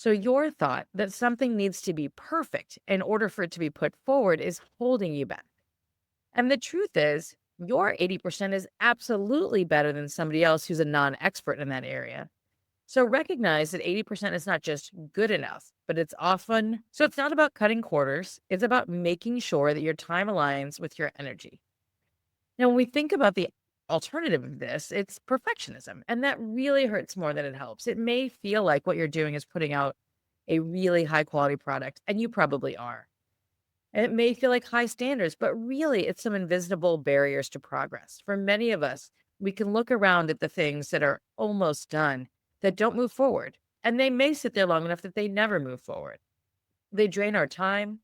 So your thought that something needs to be perfect in order for it to be put forward is holding you back. And the truth is, your 80% is absolutely better than somebody else who's a non expert in that area. So recognize that 80% is not just good enough, but it's not about cutting corners. It's about making sure that your time aligns with your energy. Now, when we think about the alternative of this, it's perfectionism. And that really hurts more than it helps. It may feel like what you're doing is putting out a really high quality product, and you probably are. And it may feel like high standards, but really it's some invisible barriers to progress. For many of us, we can look around at the things that are almost done that don't move forward. And they may sit there long enough that they never move forward. They drain our time.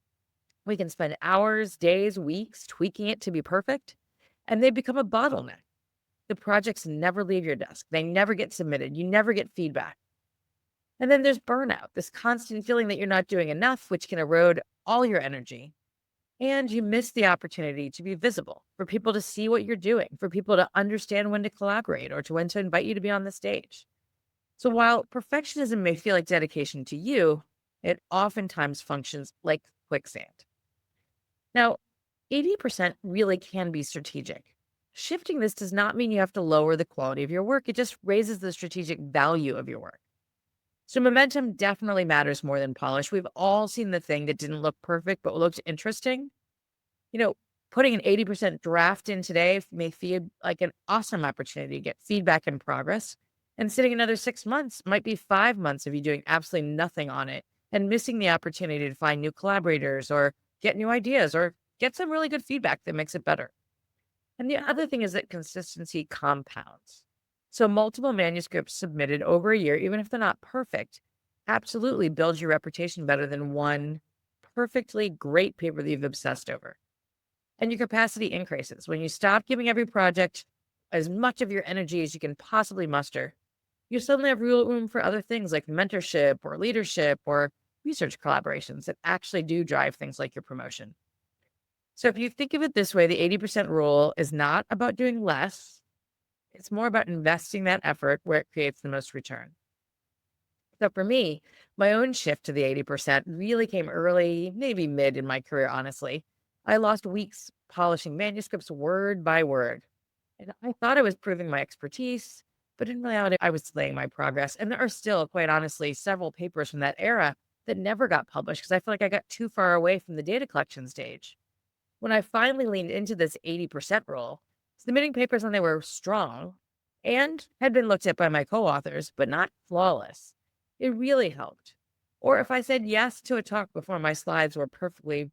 We can spend hours, days, weeks tweaking it to be perfect, and they become a bottleneck. The projects never leave your desk. They never get submitted. You never get feedback. And then there's burnout, this constant feeling that you're not doing enough, which can erode all your energy. And you miss the opportunity to be visible, for people to see what you're doing, for people to understand when to collaborate or to when to invite you to be on the stage. So while perfectionism may feel like dedication to you, it oftentimes functions like quicksand. Now, 80% really can be strategic. Shifting this does not mean you have to lower the quality of your work. It just raises the strategic value of your work. So momentum definitely matters more than polish. We've all seen the thing that didn't look perfect, but looked interesting. You know, putting an 80% draft in today may feel like an awesome opportunity to get feedback and progress. And sitting another 6 months might be 5 months of you doing absolutely nothing on it and missing the opportunity to find new collaborators or get new ideas or get some really good feedback that makes it better. And the other thing is that consistency compounds. So multiple manuscripts submitted over a year, even if they're not perfect, absolutely builds your reputation better than one perfectly great paper that you've obsessed over. And your capacity increases. When you stop giving every project as much of your energy as you can possibly muster, you suddenly have real room for other things like mentorship or leadership or research collaborations that actually do drive things like your promotion. So if you think of it this way, the 80% rule is not about doing less. It's more about investing that effort where it creates the most return. So for me, my own shift to the 80% really came early, maybe mid in my career, honestly. I lost weeks polishing manuscripts word by word. And I thought I was proving my expertise, but in reality, I was delaying my progress. And there are still, quite honestly, several papers from that era that never got published because I feel like I got too far away from the data collection stage. When I finally leaned into this 80% rule, submitting papers when they were strong and had been looked at by my co authors, but not flawless, it really helped. Or if I said yes to a talk before my slides were perfectly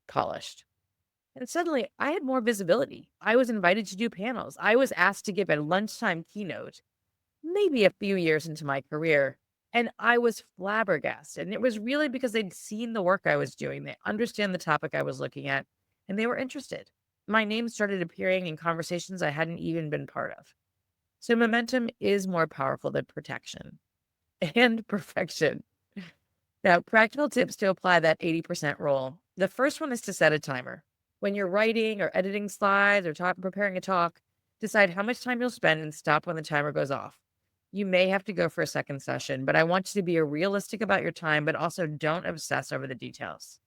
polished. And suddenly I had more visibility. I was invited to do panels. I was asked to give a lunchtime keynote, maybe a few years into my career. And I was flabbergasted. And it was really because they'd seen the work I was doing. They understand the topic I was looking at, and they were interested. My name started appearing in conversations I hadn't even been part of. So momentum is more powerful than protection and perfection. Now, practical tips to apply that 80% rule. The first one is to set a timer. When you're writing or editing slides or preparing a talk, decide how much time you'll spend and stop when the timer goes off. You may have to go for a second session, but I want you to be realistic about your time, but also don't obsess over the details.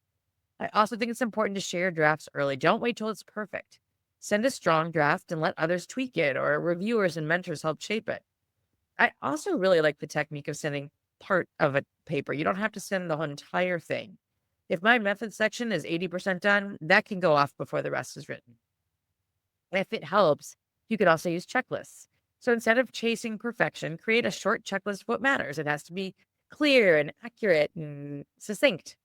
I also think it's important to share drafts early. Don't wait till it's perfect. Send a strong draft and let others tweak it, or reviewers and mentors help shape it. I also really like the technique of sending part of a paper. You don't have to send the whole entire thing. If my method section is 80% done, that can go off before the rest is written. If it helps, you could also use checklists. So instead of chasing perfection, create a short checklist of what matters. It has to be clear and accurate and succinct.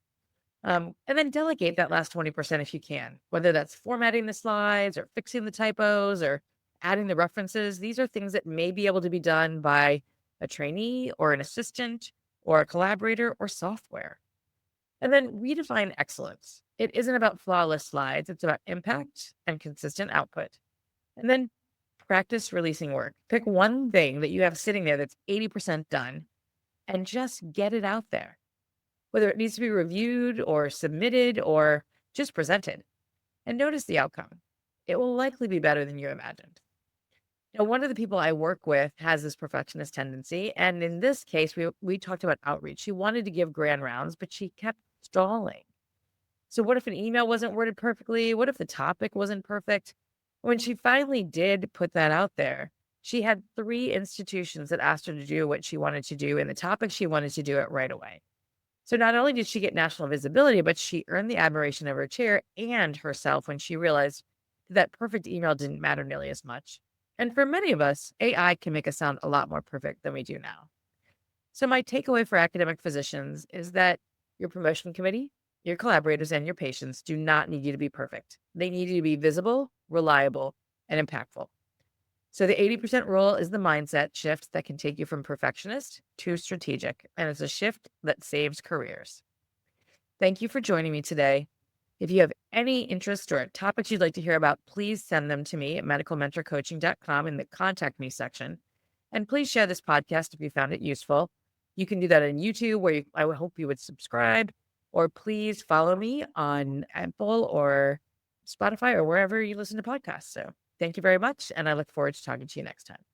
And then delegate that last 20% if you can, whether that's formatting the slides or fixing the typos or adding the references. These are things that may be able to be done by a trainee or an assistant or a collaborator or software. And then redefine excellence. It isn't about flawless slides, it's about impact and consistent output. And then practice releasing work. Pick one thing that you have sitting there that's 80% done and just get it out there, whether it needs to be reviewed or submitted or just presented, and notice the outcome. It will likely be better than you imagined. One of the people I work with has this perfectionist tendency. And in this case, we talked about outreach. She wanted to give grand rounds, but she kept stalling. So what if an email wasn't worded perfectly? What if the topic wasn't perfect? When she finally did put that out there, she had 3 institutions that asked her to do what she wanted to do, and the topic she wanted to do it right away. So not only did she get national visibility, but she earned the admiration of her chair and herself when she realized that perfect email didn't matter nearly as much. And for many of us, AI can make us sound a lot more perfect than we do now. So, my takeaway for academic physicians is that your promotion committee, your collaborators, and your patients do not need you to be perfect. They need you to be visible, reliable, and impactful. So, the 80% rule is the mindset shift that can take you from perfectionist to strategic, and it's a shift that saves careers. Thank you for joining me today. If you have any interest or topics you'd like to hear about, please send them to me at medicalmentorcoaching.com in the contact me section. And please share this podcast if you found it useful. You can do that on YouTube, where I would hope you would subscribe, or please follow me on Apple or Spotify or wherever you listen to podcasts. So thank you very much. And I look forward to talking to you next time.